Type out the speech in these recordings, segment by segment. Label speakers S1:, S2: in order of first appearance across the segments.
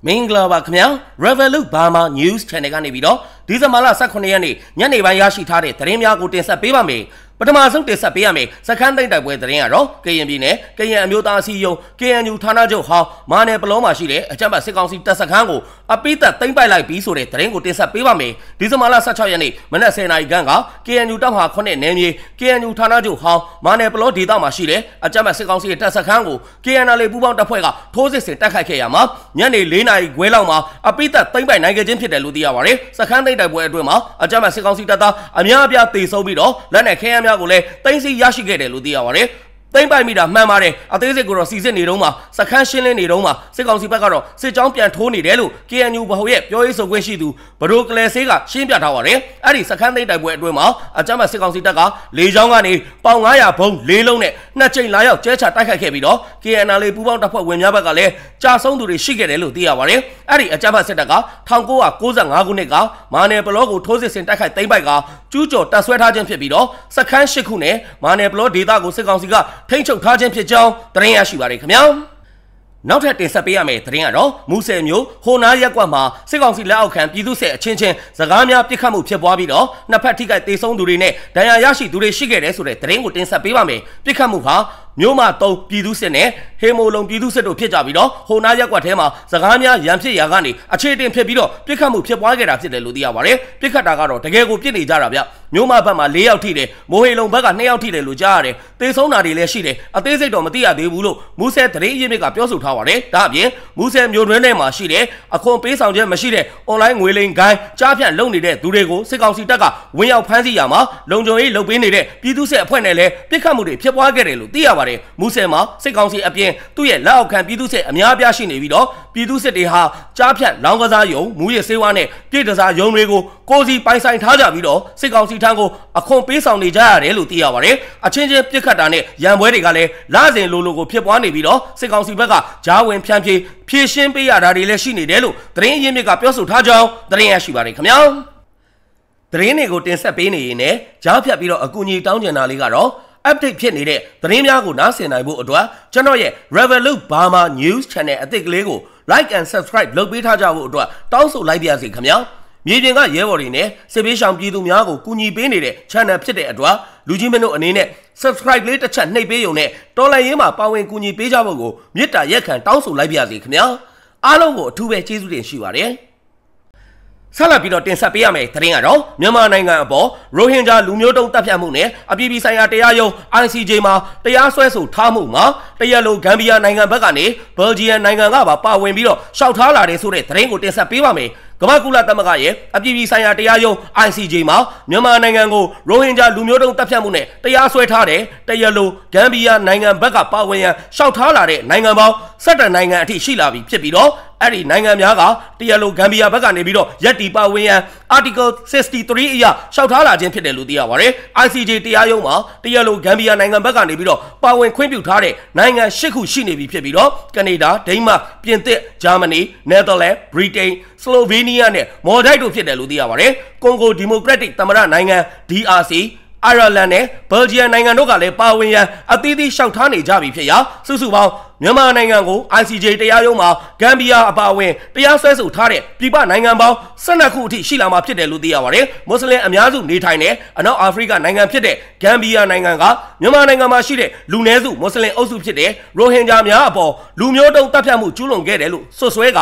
S1: မင်္ဂလာပါခင်ဗျာ Revolut Burma News Channel ကနေပြီးတော့ဒီဇင်ဘာလ18ရက်နေ့ညနေပိုင်းရရှိထားတဲ့သတင်းများကိုတင်ဆက်ပေးပါမယ်ပထမဆုံးတင်ဆက်ပေးရမယ်စခန်းသိမ်းတိုက်ပွဲသတင်းကတော့ကရင်ပြည်နယ်ကရင်အမျိုးသားအစည်းအရုံး KNU ဌာနချုပ်ဟောင်းမာနယ်ပလောမှာရှိတဲ့အကြမ်းဖက်စစ်ကောင်စီတပ်စခန်းကိုအပိသက်သိမ်းပိုက်လိုက်ပြီးဆိုတဲ့သတင်းကိုတင်ဆက်ပေးပါမယ်ဒီဇင်ဘာလ16ရက်နေ့မနက်10:00နာရီခန့်က KNU တပ်မဟာ9နယ်မြေ KNU ဌာနချုပ်ဟောင်းမာနယ်ပလောဒေသမှာရှိတဲ့အကြမ်းဖက်စစ်ကောင်စီတပ်စခန်းကို KNL ပူးပေါင်းတပ်ဖွဲ့ကထိုးစစ်ဆင်တိုက်ခိုက်ခဲ့ရမှာညနေ4:00နာရီခွဲလောက်မှာအပိသက်သိမ်းပိုက်နိုင်ခဲ့ခြင်းဖြစ်တယ်လို့သိရပါတယ်စခန်းသိမ်းတိုက်ပွဲအတွင်းမှာအကြမ်းဖက်စစ်ကောင်စီတပ်သားအများအပြားသေဆုံးပြီးတော့လက်နက်ခဲယမ်းများကိုလည်းသိမ်းဆည်းရရှိခဲ့တယ်လို့သိရပါတယ်သိမ်းပိုက်မိတာမှန်ပါတယ်အသေးစိတ်ကိုတော့စီစစ်နေတော့မှစခန်းရှင်းလင်းနေတော့မှစစ်ကောင်စီဘက်ကတော့စစ်ကြောင်းပြန်ထိုးနေတယ်လို့ KNU ဗဟိုရဲ့ပြောရေးဆိုခွင့်ရှိသူဘဒိုကလယ်ဆေးကရှင်းပြထားပါတယ်အဲ့ဒီစခန်းသိမ်းတိုက်ပွဲအတွင်းမှာအကြမ်းဖက်စစ်ကောင်စီတပ်ကလေကြောင်းကနေပေါင်900ဘုံ၄လုံးနဲ့2ကြိမ်လာရောက်ကျဲချတိုက်ခိုက်ခဲ့ပြီးတော့ KNL ပူးပေါင်းတပ်ဖွဲ့ဝင်များဘက်ကလည်းကြာဆုံးသူတွေရှိခဲ့တယ်လို့သိရပါတယ်အဲ့ဒီအကြမ်းဖက်စစ်တပ်က1995ခုနှစ်ကမာနယ်ပလောကိုထိုးစစ်ဆင်တိုက်ခိုက်သိမ်းပိုက်ကကျူးကျော်တပ်ဆွဲထားခြင်းဖြစ်ပြီးတော့စခန်း၈ခုနဲ့မာနယ်ပလောဒေသကိုစစ်ကောင်စီကထိန်းချုပ်ထားခြင်းဖြစ်ကြောင်းသတင်းရရှိပါတယ်ခင်ဗျာနောက်ထပ်တင်ဆက်ပေးရမယ့်သတင်းကတော့မူဆယ်မျိုးဟိုနာရက်ကွက်မှာစစ်ကောင်စီလက်အောက်ခံပြည်သူ့စစ်အချင်းချင်းစကားများပစ်ခတ်မှုဖြစ်ပွားပြီးတော့နှစ်ဖက်ထိခိုက်ဒေဆုံးသူတွေနဲ့ဒဏ်ရာရရှိသူတွေရှိခဲ့တယ်ဆိုတဲ့သတင်းကိုတင်ဆက်ပေးပါမယ်ပစ်ခတ်မှုဟာမြို့မှာ3ပြည်သူစစ်နဲ့ဟေမိုလုံပြည်သူစစ်တို့ဖြစ်ကြပြီးတော့ဟိုနာရက်ကွက်ထဲမှာစကားများရန်ဖြစ်ရာကနေအခြေတင်ဖြစ်ပြီးတော့ပြစ်ခတ်မှုဖြစ်ပွားခဲ့တာဖြစ်တယ်လို့သိရပါတယ်ပြစ်ခတ်တာကတော့တကယ်ကိုပြစ်နေကြတာဗျမြို့မှာဘက်မှာ4ယောက်ထိတယ်မိုဟေလုံဘက်က2ယောက်ထိတယ်လို့ကြားရတယ်သေဆုံးတာတွေလည်းရှိတယ်အသေးစိတ်တော့မသိရသေးဘူးလို့မူဆယ်သတင်းရင်းမြစ်ကပြောဆိုထားပါတယ်ဒါအပြင်မူဆယ်မြို့တွင်းထဲမှာရှိတဲ့အခွန်ပေးဆောင်ချက်မရှိတဲ့ online ငွေလိမ်ဂိုင်းကြားဖြန့်လုပ်နေတဲ့သူတွေကိုစစ်ကောင်စီတပ်ကဝင်ရောက်ဖမ်းဆီးရမှာလုံခြုံရေးလုပ်ပေးနေတဲ့ပြည်သူစစ်အဖွဲ့နဲ့လည်းပြစ်ခတ်မှုတွေဖြစ်ပွားခဲ့တယ်လို့သိရပါတယ်မူဆယ်မှာစစ်ကောင်စီအပြင်သူ့ရဲ့လက်အောက်ခံပြည်သူစစ်အများအပြားရှိနေပြီးတော့ပြည်သူစစ်တွေဟာကြားဖြတ်လောင်းကစားယုံမူရစေဝါနဲ့ပြည်တစားယုံတွေကိုကိုစီပိုင်ဆိုင်ထားကြပြီးတော့စစ်ကောင်စီထံကိုအခွန်ပေးဆောင်နေကြရတယ်လို့သိရပါတယ်အချင်းချင်းပြစ်ခတ်တာနဲ့ရန်ပွဲတွေကလည်းလစဉ်လိုလိုကိုဖြစ်ပွားနေပြီးတော့စစ်ကောင်စီဘက်ကဂျားဝင်ဖြန့်ဖြည့်ရှင်းပေးရတာတွေလည်းရှိနေတယ်လို့သတင်းရင်းမြစ်ကပြောဆိုထားကြောင်းသတင်းရရှိပါတယ်ခင်ဗျာသတင်းတွေကိုတင်ဆက်ပေးနေရင်လည်းဂျားဖြတ်ပြီးတော့အကူအညီတောင်းကျင်တာလေးကတော့update ဖြစ်နေတဲ့သတင်းများကိုနားဆင်နိုင်ဖို့အတွက်ကျွန်တော်ရဲ့ Revolut Burma News Channel အသစ်ကလေးကို like and subscribe လုပ်ပေးထားကြဖို့အတွက်တောင်းဆိုလိုက်ပါရစေခင်ဗျာမြေပြင်ကရဲဘော်တွေနဲ့စစ်ပေးရှောင်ပြည်သူများကိုကူညီပေးနေတဲ့ channel ဖြစ်တဲ့အတွက်လူကြီးမင်းတို့အနေနဲ့ subscribe လေးတစ်ချက်နှိပ်ပေးရုံနဲ့တော်လိုင်းရေးမှာပါဝင်ကူညီပေးကြဖို့ကိုမေတ္တာရက်ခံတောင်းဆိုလိုက်ပါရစေခင်ဗျာအားလုံးကိုအထူးပဲကျေးဇူးတင်ရှိပါတယ်ဆက်လက်ပြီးတော့တင်ဆက်ပေးရမယ့်သတင်းကတော့မြန်မာနိုင်ငံအပေါ်ရိုဟင်ဂျာလူမျိုးတုံးတပ်ဖြတ်မှုနဲ့အပြည်ပြည်ဆိုင်ရာတရားရုံး ICJ မှာတရားစွဲဆိုထားမှုမှာတရားလိုဂမ်ဘီယာနိုင်ငံဘက်ကနေဘယ်လ်ဂျီယံနိုင်ငံကပါဝင်ပြီးတော့ရှောက်ထားလာတဲ့ဆိုတဲ့သတင်းကိုတင်ဆက်ပေးပါမယ်ကမ္ဘာကုလသမဂ္ဂရဲ့အပြည်ပြည်ဆိုင်ရာတရားရုံး ICJ မှာမြန်မာနိုင်ငံကိုရိုဟင်ဂျာလူမျိုးတုံးတပ်ဖြတ်မှုနဲ့တရားစွဲထားတဲ့တရားလိုဂမ်ဘီယာနိုင်ငံဘက်ကပါဝင်ရန်ရှောက်ထားလာတဲ့နိုင်ငံပေါင်း17နိုင်ငံအထိရှိလာပြီဖြစ်ပြီးတော့အဲ့ဒီနိုင်ငံများကတရားလိုဂမ်ဘီယာဘက်ကနေပြီးတော့ရက်တီပါဝင်ရန် Article 63အရရှောက်ထားလာခြင်းဖြစ်တယ်လို့သိရပါတယ်။ ICJ တရားရုံးမှာတရားလိုဂမ်ဘီယာနိုင်ငံဘက်ကနေပြီးတော့ပါဝင်ခွင့်ပြုထားတဲ့နိုင်ငံ10ခုရှိနေပြီဖြစ်ပြီးတော့ကနေဒါ၊ဒိန်းမတ်၊ပြင်သစ်၊ဂျာမနီ၊နယ်သာလန်၊ဗြိတိန်၊စလိုဗေးနီးယားနဲ့မော်ဒိုက်တို့ဖြစ်တယ်လို့သိရပါတယ်။ကွန်ဂိုဒီမိုကရက်တစ်သမ္မတနိုင်ငံ DRCအိုင်ယာလန်နဲ့ဘယ်လ်ဂျီယံနိုင်ငံတို့ကလည်းပါဝင်ရန်အသီးသီးရှောက်ထားနေကြပြီဖြစ်ရာစုစုပေါင်းမြန်မာနိုင်ငံကို ICJ တရားရုံးမှာဂမ်ဘီယာအပါအဝင်တရားစွဲဆိုထားတဲ့ပြည်ပနိုင်ငံပေါင်း12ခုအထိရှိလာမှာဖြစ်တယ်လို့သိရပါတယ်။မွတ်စလင်အများစုနေထိုင်တဲ့အနောက်အာဖရိကနိုင်ငံဖြစ်တဲ့ဂမ်ဘီယာနိုင်ငံကမြန်မာနိုင်ငံမှာရှိတဲ့လူနည်းစုမွတ်စလင်အုပ်စုဖြစ်တဲ့ရိုဟင်ဂျာများအပေါ်လူမျိုးတုံးတပ်ဖြတ်မှုကျူးလွန်ခဲ့တယ်လို့ဆွဆွဲက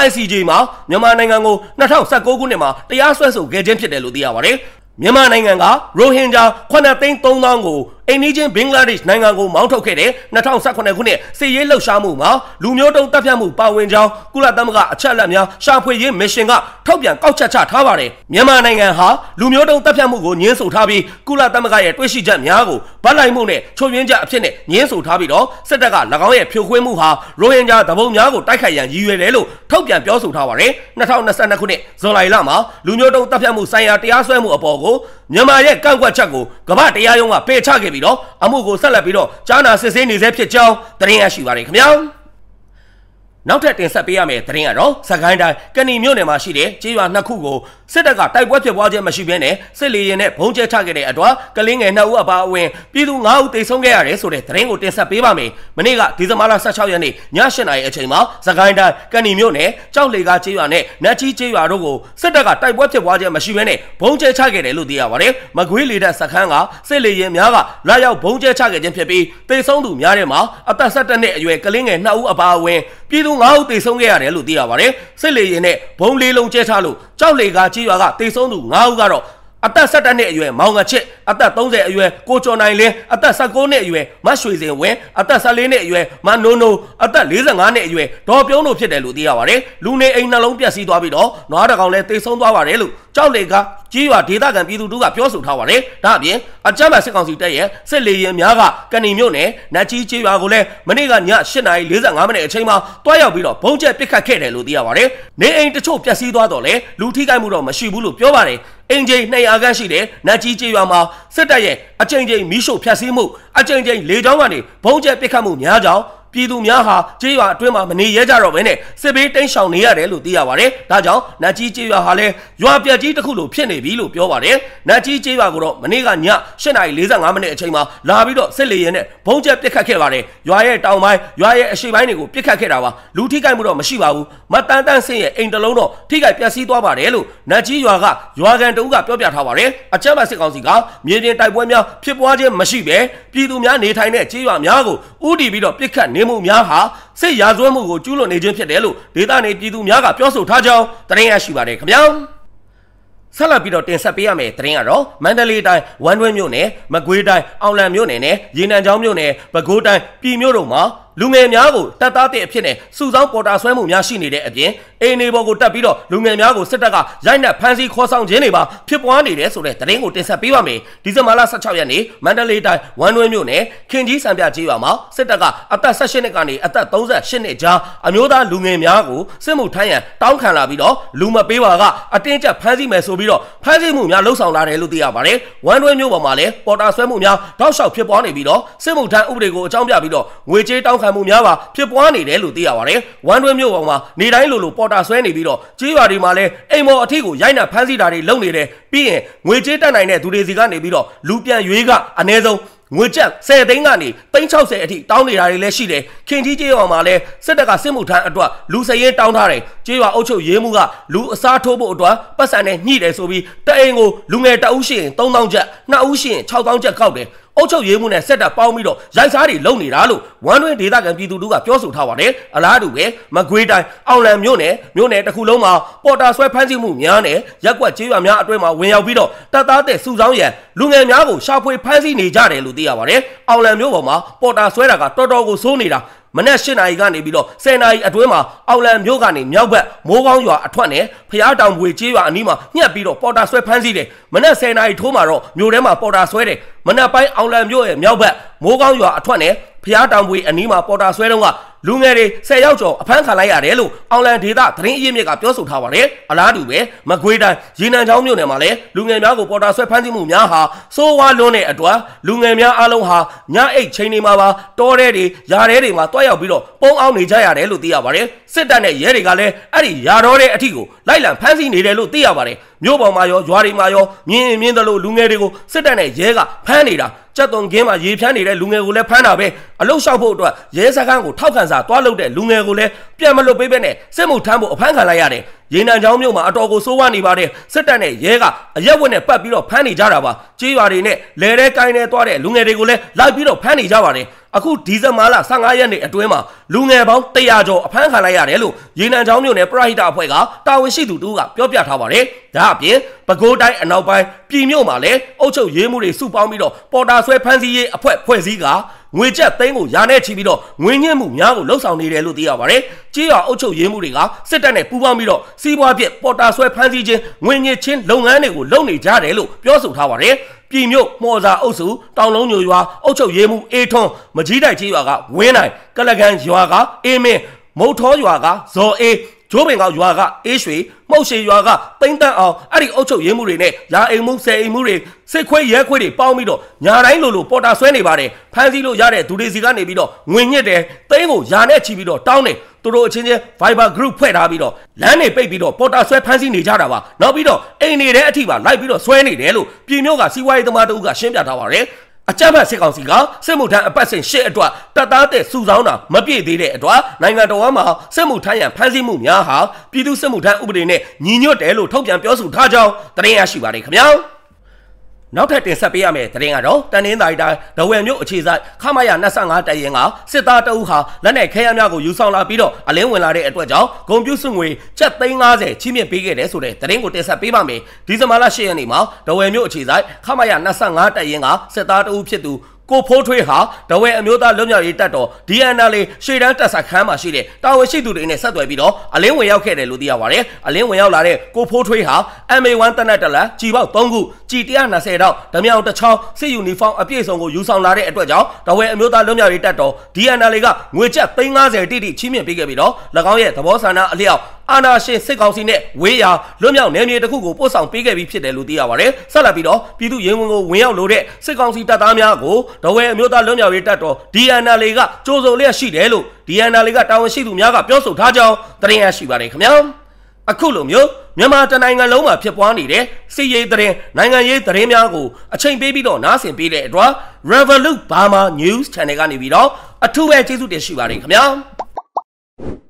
S1: ICJ မှာမြန်မာနိုင်ငံကို2019ခုနှစ်မှာတရားစွဲဆိုခဲ့ခြင်းဖြစ်တယ်လို့သိရပါတယ်။မြန်မာနိုင်ငံကရိုဟင်ဂျာ9,300,000ကိုအိန္ဒိယဘင်္ဂလားဒေ့ရှ်နိုင်ငံကိုမောင်းထုတ်ခဲ့တဲ့2018ခုနှစ်စစ်ရေးလှုပ်ရှားမှုမှာလူမျိုးတုံးတပ်ဖြတ်မှုပါဝင်ကြောင်းကုလသမဂ္ဂအချက်အလက်များရှာဖွေရေးမစ်ရှင်ကထုတ်ပြန်ကောက်ချက်ချထားပါတယ်မြန်မာနိုင်ငံဟာလူမျိုးတုံးတပ်ဖြတ်မှုကိုညှင်းဆိုထားပြီးကုလသမဂ္ဂရဲ့တွေ့ရှိချက်များကိုဗတ်လိုက်မှုနဲ့ချုပ်ရင်းချက်အဖြစ်နဲ့ညှင်းဆိုထားပြီးတော့စစ်တပ်က၎င်းရဲ့ဖြိုခွင်းမှုဟာရိုဟင်ဂျာတပုံများကိုတိုက်ခိုက်ရန်ရည်ရွယ်တယ်လို့ထုတ်ပြန်ပြောဆိုထားပါတယ်2022ခုနှစ်ဇွန်လမှာလူမျိုးတုံးတပ်ဖြတ်မှုဆိုင်ရာတရားစွဲမှုအပေါ်ကိုမြန်မာရဲ့ကန့်ကွက်ချက်ကိုကမ္ဘာတရားရုံးကပယ်ချခဲ့ပြီးတော့အမှုကိုဆက်လက်ပြီးတော့ကြားနာစစ်ဆေးနေဆဲဖြစ်ကြောင်းသတင်းရရှိပါတယ်ခင်ဗျာ နောက်ထပ်တင်ဆက်ပေးရမယ့်သတင်းကတော့စကိုင်းတိုင်းကဏီမြို့နယ်မှာရှိတဲ့ကျေးရွာ2ခုကိုစစ်တပ်ကတိုက်ပွဲဖြစ်ပွားခြင်းမရှိဘဲနဲ့စစ်လေယာဉ်နဲ့ဘုံကျဲချခဲ့တဲ့အတွက်ကလေးငယ်2ဦးအပါအဝင်ပြည်သူ9ဦးသေဆုံးခဲ့ရတယ်ဆိုတဲ့သတင်းကိုတင်ဆက်ပေးပါမယ်။မနေ့ကဒီဇင်ဘာလ16ရက်နေ့ည8:00 နာရီအချိန်မှာစကိုင်းတိုင်းကဏီမြို့နယ်ကြောက်လေကားကျေးရွာနဲ့နတ်ကြီးကျေးရွာတို့ကိုစစ်တပ်ကတိုက်ပွဲဖြစ်ပွားခြင်းမရှိဘဲနဲ့ဘုံကျဲချခဲ့တယ်လို့သိရပါတယ်။မကွေးလေတပ်စခန်းကစစ်လေယာဉ်များကလာရောက်ဘုံကျဲချခဲ့ခြင်းဖြစ်ပြီးသေဆုံးသူများထဲမှာအသက်17နှစ်အရွယ်ကလေးငယ်2ဦးအပါအဝင်ပြည်သူ9ဦးသေဆုံးခဲ့ရတယ်လို့သိရပါတယ်။စစ်လေယာဉ်နဲ့ဘုံ4လုံးကျဲချလို့ကြောက်လေကားကျေးရွာကသေဆုံးသူ9ဦးကတော့အသက်17နှစ်အရွယ်မောင်ငချစ်အသက်30အရွယ်ကိုကျော်နိုင်လင်းအသက်19နှစ်အရွယ်မရွှေစင်ဝင်းအသက်14နှစ်အရွယ်မနိုးနိုးအသက်45နှစ်အရွယ်ဒေါ်ပြုံးတို့ဖြစ်တယ်လို့သိရပါတယ်လူနေအိမ်နှလုံးပျက်စီးသွားပြီးတော့နွားတကောင်လည်းသေဆုံးသွားပါတယ်လို့ကြောက်လေကကြီးရွာဒေသခံပြည်သူတို့ကပြောဆိုထားပါတယ်ဒါအပြင်အကြမ်းဖက်စစ်ကောင်စီတပ်ရဲ့စစ်လေယာဉ်များကကဏီမြို့နယ်နတ်ကြီးကျေးရွာကိုလည်းမနေ့ကည8:45မိနစ်အချိန်မှာတွားရောက်ပြီးတော့ဘုံကျဲပစ်ခတ်ခဲ့တယ်လို့သိရပါတယ်နေအိမ်တချို့ပျက်စီးသွားတော့လေလူထိခိုက်မှုတော့မရှိဘူးလို့ပြောပါတယ်အင်ဂျင်200ခန့်ရှိတဲ့နတ်ကြီးကျေးရွာမှာစစ်တပ်ရဲ့အကြိမ်ကြိမ်မီးရှို့ဖျက်ဆီးမှုအကြိမ်ကြိမ်လေကြောင်းကနေဘုံကျဲပစ်ခတ်မှုများကြောင်းပြည်သူများဟာကျေးရွာအတွင်းမှာမနေရကြတော့ဘဲနဲ့စစ်ဘေးတိမ်းရှောင်နေရတယ်လို့သိရပါတယ်။ဒါကြောင့်နတ်ကြီးကျေးရွာဟာလည်းရွာပြက်ကြီးတစ်ခုလိုဖြစ်နေပြီလို့ပြောပါတယ်။နတ်ကြီးကျေးရွာကိုတော့မနေ့ကည8:45မိနစ်အချိန်မှာလာပြီးတော့စစ်လေယာဉ်နဲ့ဘုံကျဲပစ်ခတ်ခဲ့ပါတယ်။ရွာရဲ့တောင်ပိုင်းရွာရဲ့အရှေ့ပိုင်းတွေကိုပစ်ခတ်ခဲ့တာပါ။လူထိခိုက်မှုတော့မရှိပါဘူး။မတန်တန့်ဆင်းရဲ့အိမ်တလုံးတော့ထိခိုက်ပျက်စီးသွားပါတယ်လို့နတ်ကြီးရွာကရွာကန်တုံးကပြောပြထားပါတယ်။အကြမ်းဖက်စစ်ကောင်စီကမြေပြင်တိုက်ပွဲများဖြစ်ပွားခြင်းမရှိဘဲပြည်သူများနေထိုင်တဲ့ကျေးရွာများကိုဥတီပြီးတော့ပစ်ခတ်နေမှုများဟာစစ်ရာဇဝတ်မှုကိုကျူးလွန်နေခြင်းဖြစ်တယ်လို့ဒေသနေပြည်သူများကပြောဆိုထားကြောင်းသတင်းရရှိပါတယ်ခင်ဗျာဆက်လက်ပြီးတော့တင်ဆက်ပေးရမယ့်သတင်းကတော့မန္တလေးတိုင်းဝမ်းတွင်းမြို့နယ်မကွေးတိုင်းအောင်လံမြို့နယ်နဲ့ရေနံချောင်းမြို့နယ်ပဲခူးတိုင်းပြည်မြို့တို့မှာလူငယ်များကိုတပ်သားတဲ့အဖြစ်နဲ့စုဆောင်းပေါ်တာဆွဲမှုများရှိနေတဲ့အပြင်အိမ်နေပေါ်ကိုတက်ပြီးတော့လူငယ်များကိုစစ်တပ်ကရိုက်နှက်ဖမ်းဆီးခေါ်ဆောင်ခြင်းတွေပါဖြစ်ပွားနေတယ်ဆိုတဲ့သတင်းကိုတင်ဆက်ပေးပါမယ်။ဒီဇင်ဘာလ16ရက်နေ့မန္တလေးတိုင်းဝမ်းတွင်းမြို့နယ်ခင်ကြီးစံပြကျေးရွာမှာစစ်တပ်ကအသက်18နှစ်ကနေအသက်38နှစ်ကြားအမျိုးသားလူငယ်များကိုစစ်မှုထမ်းရန်တောင်းခံလာပြီးတော့လူမပေးပါကအတင်းကျပ်ဖမ်းဆီးမယ်ဆိုပြီးတော့ဖမ်းဆီးမှုများလှုံ့ဆော်လာတယ်လို့သိရပါတယ်။ဝမ်းတွင်းမြို့ပေါ်မှာလည်းပေါ်တာဆွဲမှုများတောက်လျှောက်ဖြစ်ပွားနေပြီးတော့စစ်မှုထမ်းဥပဒေကိုအကြောင်းပြပြီးတော့ငွေကြေးတောင်းခံမှုများပါဖြစ်ပွားနေတယ်လို့သိရပါတယ်။ဝမ်းတွင်းမြို့ပေါ်မှာနေတိုင်းလိုပေါ်တာဆွဲနေပြီးတော့ကျေးရွာတွေမှာလည်းအိမ်မော်အထီကိုရိုက်နှက်ဖမ်းဆီးတာတွေလုပ်နေတယ်ပြီးရင်ငွေကြေးတက်နိုင်တဲ့သူတွေစီကနေပြီးတော့လူပြန်ရွေးကအနည်းဆုံးငွေကျပ်10သိန်းကနေ360အထိတောင်းနေတာတွေလည်းရှိတယ်ခင်ကြီးကျေးရွာမှာလည်းစစ်တပ်ကစစ်မှုထမ်းအတွက်လူစရဲတောင်းထားတယ်ကျေးရွာအုပ်ချုပ်ရေးမှုကလူအစားထိုးဖို့အတွက်ပတ်စံနဲ့ညှိတယ်ဆိုပြီးတအိမ်ကိုလူငယ်တအုပ်ရှိရင်3000ကျပ်2ဦးရှိရင်6000ကျပ်ကောက်တယ်အုပ်ချုပ်ရေးမှုနဲ့ဆက်တပ်ပေါင်းပြီးတော့ရိုက်စားတွေလုပ်နေတာလို့ဝမ်းတွင်းဒေသခံပြည်သူတို့ကပြောဆိုထားပါတယ်အလားတူပဲမကွေးတိုင်းအောင်လံမြို့နယ်တစ်ခုလုံးမှာပေါ်တာဆွဲဖမ်းဆီးမှုများနဲ့ရက်ကွက်ကျေးရွာများအတွင်းမှာဝင်ရောက်ပြီးတော့တပ်သားတဲ့စုဆောင်းရန်လူငယ်များကိုရှာဖွေဖမ်းဆီးနေကြတယ်လို့သိရပါတယ်အောင်လံမြို့ပေါ်မှာပေါ်တာဆွဲတာကတော်တော်ကိုစိုးနေတာမနက်8နာရီကနေပြီးတော့10နာရီအတွင်းမှာအောင်လံမြို့ကနေမြောက်ဘက်မိုးကောင်းရွာအထွက်နဲ့ဖျားတောင်ပွေကျေးရွာအနီးမှာညှက်ပြီးတော့ပေါ်တာဆွဲဖမ်းဆီးတယ်မနက်10နာရီထိုးမှာတော့မြို့ထဲမှာပေါ်တာဆွဲတယ်မနက်ပိုင်းအောင်လံမြို့ရဲ့မြောက်ဘက်မိုးကောင်းရွာအထွက်နဲ့ဖျားတောင်ပွေအနီးမှာပေါ်တာဆွဲတော့ကလူငယ်တွေ10ယောက်ကျော်အဖမ်းခံလိုက်ရတယ်လို့အောင်လံဒေသသတင်းအရင်းမြစ်ကပြောဆိုထားပါတယ်အလားတူပဲမကွေးတိုင်းရေနံချောင်းမြို့နယ်မှာလည်းလူငယ်များကိုပေါ်တာဆွဲဖမ်းဆီးမှုများဟာစိုးဝါလွန်းတဲ့အတွက်လူငယ်များအလုံးဟာညအိတ်ချိန်တွေမှာပါတောထဲတွေယာထဲတွေမှာတွားရောက်ပြီးတော့ပုံအောင်နေကြရတယ်လို့သိရပါတယ်စစ်တပ်နဲ့ရဲတွေကလည်းအဲ့ဒီယာတော်တဲ့အထိကိုလိုက်လံဖမ်းဆီးနေတယ်လို့သိရပါတယ်မြို့ပေါ်မှာရောရွာတွေမှာရောမြင်းသလိုလူငယ်တွေကိုစစ်တပ်နဲ့ရဲကဖမ်းနေတာကြက်သွန်ခင်းမှာရေဖြန်းနေတဲ့လူငယ်ကိုလည်းဖမ်းတာပဲအလုတ်လျှောက်ဖို့အတွက်ရဲစခန်းကိုထောက်ခံစာတွားလုပ်တဲ့လူငယ်ကိုလည်းပြန်မလွတ်ပေးဘဲနဲ့စစ်မှုထမ်းဖို့အဖမ်းခံလိုက်ရတယ်ရေနံချောင်းမြို့မှာအတော်ကိုစိုးဝါနေပါတယ်စစ်တပ်နဲ့ရဲကအရက်ဝက်နဲ့ပတ်ပြီးတော့ဖမ်းနေကြတာပါကြေးရွာတွေနဲ့လဲတဲကိုင်းနေသွားတဲ့လူငယ်တွေကိုလည်းလိုက်ပြီးတော့ဖမ်းနေကြပါတယ်အခုဒီဇင်ဘာလ15ရက်နေ့အတွင်းမှာလူငယ်ပေါင်း100ကျော်အဖမ်းခံလိုက်ရတယ်လို့ရေနံချောင်းမြို့နယ်ပရဟိတအဖွဲ့ကတာဝန်ရှိသူတို့ကပြောပြထားပါတယ်ဒါအပြင်ပဲခူးတိုင်းအနောက်ပိုင်းပြည်မြို့မှာလည်းအုပ်ချုပ်ရေးမှုတွေစုပေါင်းပြီးတော့ပေါ်တာဆွဲဖမ်းဆီးရေးအဖွဲ့ဖွဲ့စည်းကငွေကျပ်သိန်းကိုယာနဲ့ချီပြီးတော့ငွေညှစ်မှုများကိုလှုပ်ဆောင်နေတယ်လို့သိရပါတယ်။ကြေးရွာအုပ်ချုပ်ရေးမှုတွေကစစ်တပ်နဲ့ပူးပေါင်းပြီးတော့စီးပွားပြပေါ်တာဆွဲဖမ်းဆီးခြင်းငွေညှစ်ခြင်းလုပ်ငန်းတွေကိုလုပ်နေကြတယ်လို့ပြောဆိုထားပါတယ်။ပြည်မြို့မော်စာအုပ်စုတောင်လုံးညိုရွာအုပ်ချုပ်ရေးမှုအေးထွန်းမကြီးတိုက်ကြေးရွာကဝင်းနိုင်ကလကန်ရွာကအေးမင်းမုတ်ထောရွာကဇော်အေးဂျိုးပင်ကရွာကအေးရွှေမှုတ်ရှည်ရွာကတိမ့်တန်းအောင်အဲ့ဒီအုပ်ချုပ်ရေးမှုတွေနဲ့ရာအိမ်မှုဆယ်အိမ်မှုတွေစစ်ခွေးရဲခွေးတွေပေါင်းပြီးတော့ညာတိုင်းလိုပေါ်တာဆွဲနေပါတယ်ဖမ်းဆီးလို့ရတဲ့ဒူတွေစီကနေပြီးတော့ငွေညစ်တယ်သိန်းကိုယာနဲ့ချီပြီးတော့တောင်းတယ် သူတို့အချင်းချင်း Viber group ဖွဲ့ထားပြီးတော့လမ်းနေပိတ်ပြီးတော့ပေါ်တာဆွဲဖမ်းဆီးနေကြတာပါနောက်ပြီးတော့အိမ်နေတဲ့အထိပါလိုက်ပြီးတော့ဆွဲနေတယ်လို့ပြည်မျိုးကစီးပွားရေးသမားတို့ကရှင်းပြထားပါတယ်အကြမ်းဖက်စစ်ကောင်စီကစစ်မှုထမ်းအပတ်စဉ်၈အတွက်တပ်သားတဲ့စုဆောင်းတာမပြည့်သေးတဲ့အတွက်နိုင်ငံတော်မှာစစ်မှုထမ်းရန်ဖမ်းဆီးမှုများဟာပြည်သူစစ်မှုထမ်းဥပဒေနဲ့ညီညွတ်တယ်လို့ထုတ်ပြန်ပြောဆိုထားကြောင်းသတင်းရရှိပါတယ်ခင်ဗျာနောက်ထပ်တင်ဆက်ပေးရမယ့်သတင်းကတော့တန်နင်းသာရီတိုင်းဒဝယ်မြို့အခြေစိုက်ခမရ25တပ်ရင်ကစစ်သားတအုပ်ဟာလက်နက်ခဲယမ်းများကိုယူဆောင်လာပြီးတော့အလင်းဝင်လာတဲ့အတွက်ကြောင့်ဂုံပြူစုငွေကျပ်350ချီးမြှင့်ပေးခဲ့တယ်ဆိုတဲ့သတင်းကိုတင်ဆက်ပေးပါမယ်ဒီဇင်ဘာလ10ရက်နေ့မှာဒဝယ်မြို့အခြေစိုက်ခမရ25တပ်ရင်ကစစ်သားတအုပ်ဖြစ်သူကိုဖိုးထွေးဟာဒဝဲအမျိုးသားလွတ်မြောက်ရေးတပ်တော် DNL ရှေ့တန်းတပ်စခန်းမှာရှိတဲ့တာဝန်ရှိသူတွေနဲ့ဆက်သွယ်ပြီးတော့အလင်းဝင်ရောက်ခဲ့တယ်လို့သိရပါတယ်။အလင်းဝင်ရောက်လာတဲ့ကိုဖိုးထွေးဟာ MA1 တနက်တလက်ကြီးပေါက်3ခုကြီး120တောက်ဓမြောင်တစ်ချောင်းစစ်ယူနီဖောင်းအပြည့်စုံကိုယူဆောင်လာတဲ့အတွက်ကြောင့်ဒဝဲအမျိုးသားလွတ်မြောက်ရေးတပ်တော် DNL ကငွေကျပ်350တိတိချီးမြှင့်ပေးခဲ့ပြီးတော့၎င်းရဲ့သဘောဆန္ဒအလျောက်အာနာရှင်စစ်ကောင်စီနဲ့ဝေးရာလွတ်မြောက်နယ်မြေတစ်ခုကိုပို့ဆောင်ပေးခဲ့ပြီးဖြစ်တယ်လို့သိရပါတယ်။ဆက်လက်ပြီးတော့ပြည်သူရင်ဝင်ကိုဝင်ရောက်လို့တဲ့စစ်ကောင်စီတပ်သားများကိုဒဝဲအမျိုးသားလွတ်မြောက်ရေးတပ်တော် DNL ကကြိုးစုံလျက်ရှိတယ်လို့ DNL ကတာဝန်ရှိသူများကပြောဆိုထားကြောင်းသတင်းရရှိပါတယ်ခင်ဗျာ။အခုလိုမျိုးမြန်မာတနိုင်ငံလုံးမှာဖြစ်ပွားနေတဲ့စစ်ရေးသတင်းနိုင်ငံရေးသတင်းများကိုအချိန်ပေးပြီးတော့နားဆင်ပေးတဲ့အတွက် Revolut Burma News Channel ကနေပြီးတော့အထူးပဲကျေးဇူးတင်ရှိပါတယ်ခင်ဗျာ။